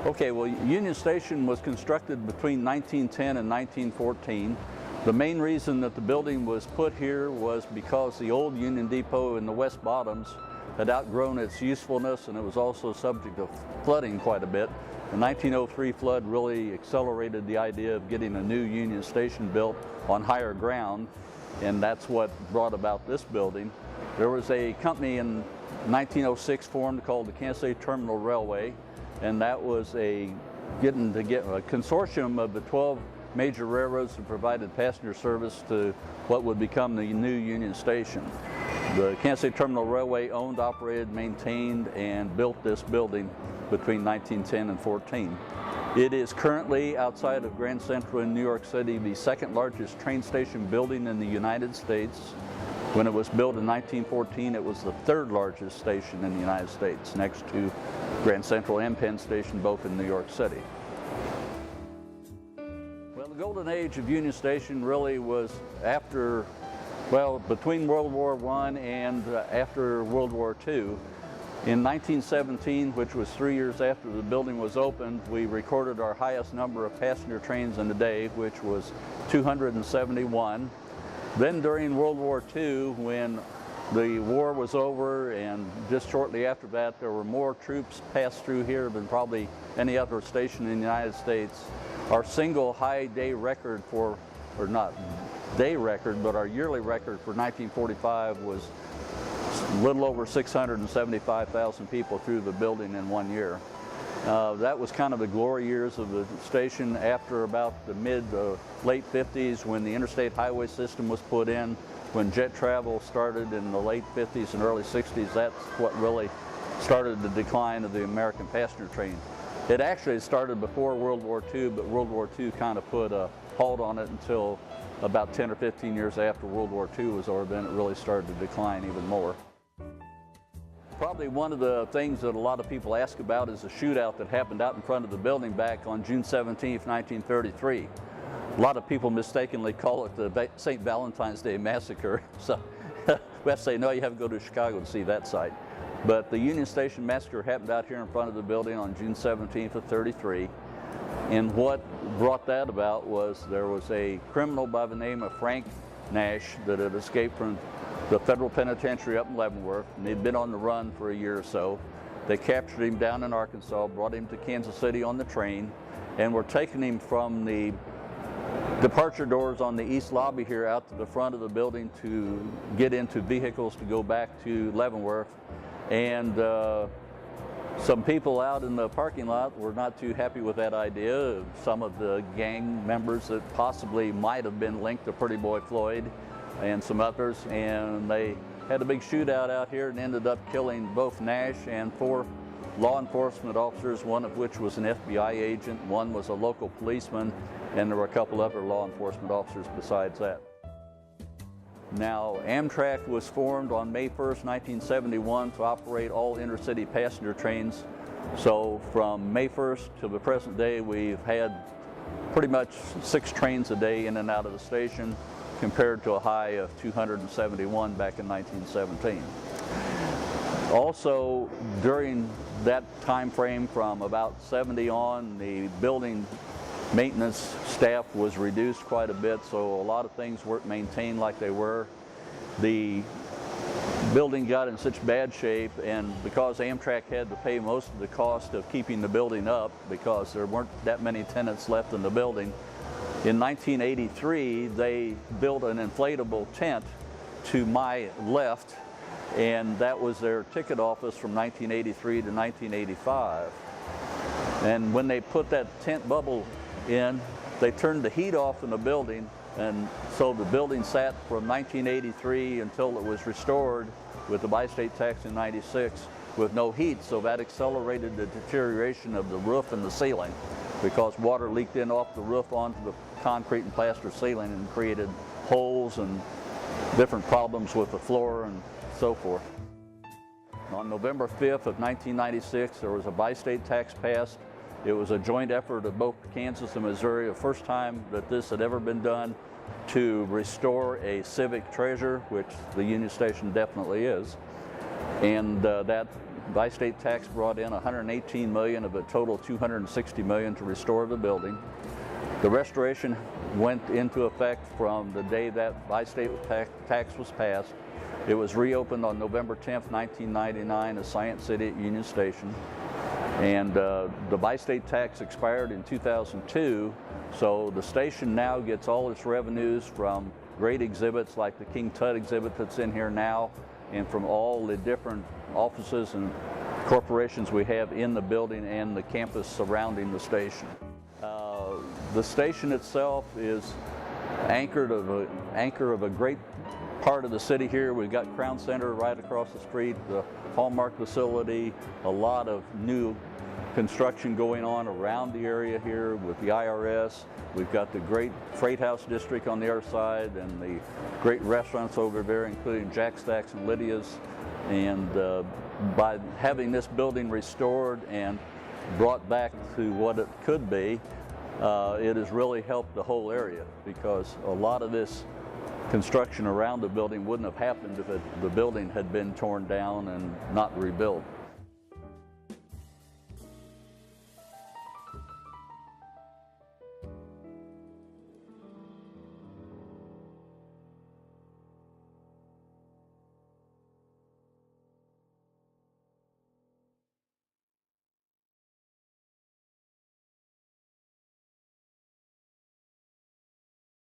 Okay, well, Union Station was constructed between 1910 and 1914. The main reason that the building was put here was because the old Union Depot in the West Bottoms had outgrown its usefulness, and it was also subject to flooding quite a bit. The 1903 flood really accelerated the idea of getting a new Union Station built on higher ground, and that's what brought about this building. There was a company in 1906 formed called the Kansas City Terminal Railway, and that was a consortium of the 12 major railroads that provided passenger service to what would become the new Union Station. The Kansas City Terminal Railway owned, operated, maintained, and built this building between 1910 and 14. It is currently, outside of Grand Central in New York City, the second largest train station building in the United States. When it was built in 1914, it was the third largest station in the United States, next to Grand Central and Penn Station, both in New York City. Well, the golden age of Union Station really was between World War I and after World War II. In 1917, which was 3 years after the building was opened, we recorded our highest number of passenger trains in a day, which was 271. Then during World War II, when the war was over, and just shortly after that, there were more troops passed through here than probably any other station in the United States. Our single high day record for, or not day record, but our yearly record for 1945 was a little over 675,000 people through the building in 1 year. That was kind of the glory years of the station. After about the late 50s, when the interstate highway system was put in, when jet travel started in the late 50s and early 60s, that's what really started the decline of the American passenger train. It actually started before World War II, but World War II kind of put a halt on it until about 10 or 15 years after World War II was over. Then it really started to decline even more. Probably one of the things that a lot of people ask about is the shootout that happened out in front of the building back on June 17th, 1933. A lot of people mistakenly call it the St. Valentine's Day Massacre. So we have to say, no, you have to go to Chicago to see that site. But the Union Station Massacre happened out here in front of the building on June 17th of 33. And what brought that about was there was a criminal by the name of Frank Nash that had escaped from the federal penitentiary up in Leavenworth, and he'd been on the run for a year or so. They captured him down in Arkansas, brought him to Kansas City on the train, and were taking him from the departure doors on the east lobby here out to the front of the building to get into vehicles to go back to Leavenworth. And some people out in the parking lot were not too happy with that idea. Some of the gang members that possibly might have been linked to Pretty Boy Floyd and some others, and they had a big shootout out here and ended up killing both Nash and 4 law enforcement officers, one of which was an FBI agent, one was a local policeman, and there were a couple other law enforcement officers besides that. Now, Amtrak was formed on May 1st, 1971 to operate all intercity passenger trains. So from May 1st to the present day, we've had pretty much 6 trains a day in and out of the station, compared to a high of 271 back in 1917. Also, during that time frame from about 70 on, the building maintenance staff was reduced quite a bit, so a lot of things weren't maintained like they were. The building got in such bad shape, and because Amtrak had to pay most of the cost of keeping the building up because there weren't that many tenants left in the building, in 1983 they built an inflatable tent to my left, and that was their ticket office from 1983 to 1985. And when they put that tent bubble in, they turned the heat off in the building, and so the building sat from 1983 until it was restored with the bi-state tax in '96 with no heat. So that accelerated the deterioration of the roof and the ceiling, because water leaked in off the roof onto the concrete and plaster ceiling and created holes and different problems with the floor and so forth. On November 5th of 1996, there was a bi-state tax passed. It was a joint effort of both Kansas and Missouri, the first time that this had ever been done, to restore a civic treasure, which the Union Station definitely is. And that Bi-State Tax brought in $118 million of a total $260 million to restore the building. The restoration went into effect from the day that Bi-State tax was passed. It was reopened on November 10th, 1999 as Science City at Union Station. And the Bi-State tax expired in 2002, so the station now gets all its revenues from great exhibits like the King Tut exhibit that's in here now, and from all the different offices and corporations we have in the building and the campus surrounding the station. The station itself is anchor of a great part of the city here. We've got Crown Center right across the street, the Hallmark facility, a lot of new construction going on around the area here with the IRS. We've got the great Freight House district on the other side and the great restaurants over there, including Jack Stack's and Lydia's. And by having this building restored and brought back to what it could be, it has really helped the whole area, because a lot of this construction around the building wouldn't have happened if the building had been torn down and not rebuilt.